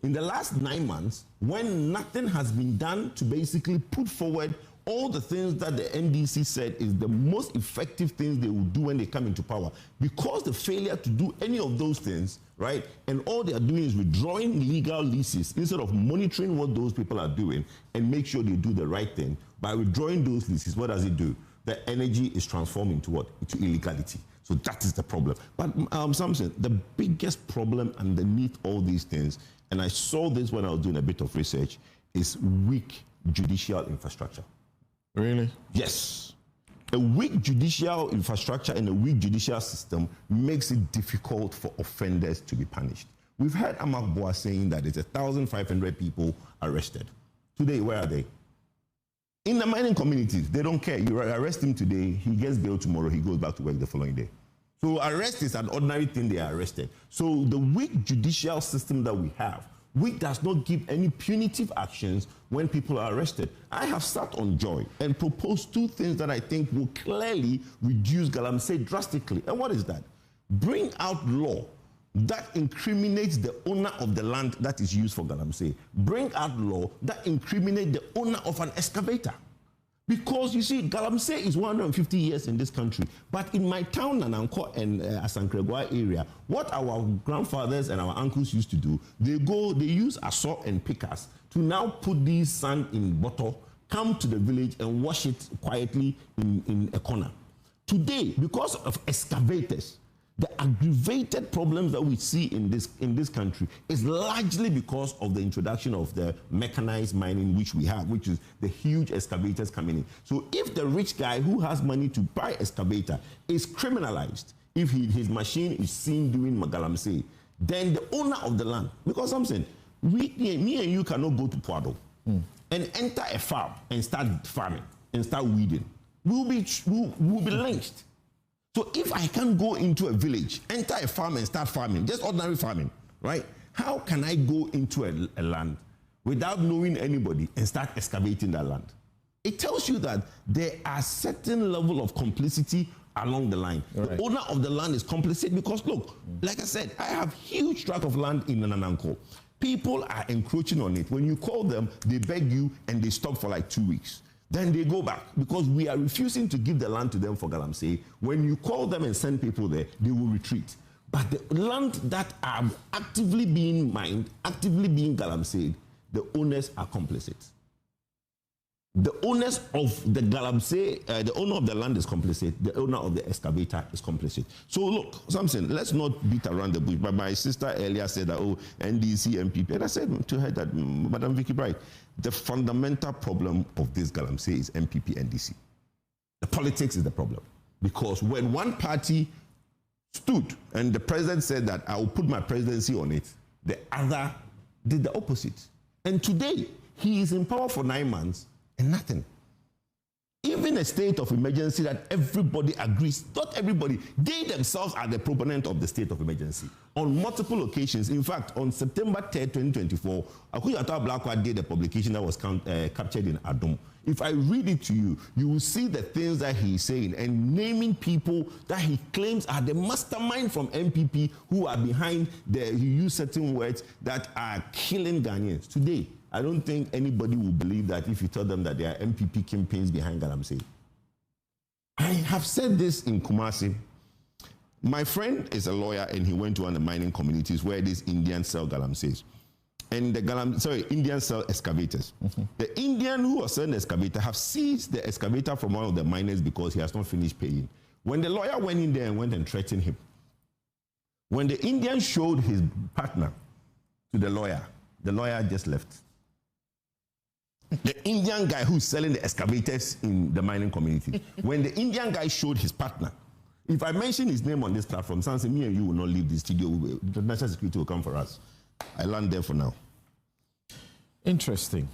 in the last 9 months, when nothing has been done to basically put forward all the things that the NDC said is the most effective things they will do when they come into power, because the failure to do any of those things, right, and all they are doing is withdrawing legal leases instead of monitoring what those people are doing and make sure they do the right thing. By withdrawing those leases, what does it do? The energy is transformed into what? Into illegality. So that is the problem. But Samson, the biggest problem underneath all these things, and I saw this when I was doing a bit of research, is weak judicial infrastructure. Really? Yes. A weak judicial infrastructure and a weak judicial system makes it difficult for offenders to be punished. We've heard Amak Boa saying that it's 1,500 people arrested. Today, where are they? In the mining communities, they don't care. You arrest him today, he gets bail tomorrow, he goes back to work the following day. So arrest is an ordinary thing, they are arrested. So the weak judicial system that we have, which does not give any punitive actions when people are arrested. I have sat on Joy and proposed 2 things that I think will clearly reduce galamsey drastically. And what is that? Bring out law that incriminates the owner of the land that is used for galamsey. Bring out law that incriminates the owner of an excavator. Because you see, galamsey is 150 years in this country. But in my town, Nananko and Asankregwa area, what our grandfathers and our uncles used to do, they use a saw and pickers to now put these sand in bottle, come to the village and wash it quietly in a corner. Today, because of excavators, the aggravated problems that we see in this country is largely because of the introduction of the mechanized mining which we have, which is the huge excavators coming in. So if the rich guy who has money to buy excavator is criminalized, if his machine is seen doing galamsey, then the owner of the land, because I'm saying, me and you cannot go to Kwadwo and enter a farm and start farming and start weeding. We'll be lynched. So if I can't go into a village, enter a farm and start farming, just ordinary farming, right? How can I go into a land without knowing anybody and start excavating that land? It tells you that there are certain level of complicity along the line. Right. The owner of the land is complicit because, look, like I said, I have huge tract of land in Nananko. People are encroaching on it. When you call them, they beg you and they stop for like 2 weeks. Then they go back because we are refusing to give the land to them for galamsey. When you call them and send people there, they will retreat. But the land that are actively being mined, actively being galamseyed, the owners are complicit. The owners of the galamsey, the owner of the land is complicit. The owner of the excavator is complicit. So look, Samson, let's not beat around the bush. But my sister earlier said that, oh, NDC, NPP. And I said to her that, Madam Vicky Bright, the fundamental problem of this galamsey is NPP, NDC. The politics is the problem. Because when one party stood and the president said that I will put my presidency on it, the other did the opposite. And today, he is in power for 9 months and nothing. Even a state of emergency that everybody agrees, not everybody, they themselves are the proponent of the state of emergency. On multiple occasions, in fact, on September 3rd, 2024, Akuyata Blackwad did a publication that was captured in Adom. If I read it to you, you will see the things that he's saying and naming people that he claims are the mastermind from NPP who are behind he use certain words that are killing Ghanaians. Today, I don't think anybody will believe that if you tell them that there are NPP campaigns behind galamsey. I have said this in Kumasi. My friend is a lawyer and he went to one of the mining communities where these Indians sell galamseys. And the Indians sell excavators. The Indian who was selling the excavator have seized the excavator from one of the miners because he has not finished paying. When the lawyer went in there and went and threatened him, when the Indian showed his partner to the lawyer just left. The Indian guy who's selling the excavators in the mining community, when the Indian guy showed his partner, if I mention his name on this platform, Sansa, me and you will not leave the studio. The national security will come for us. I land there for now. Interesting.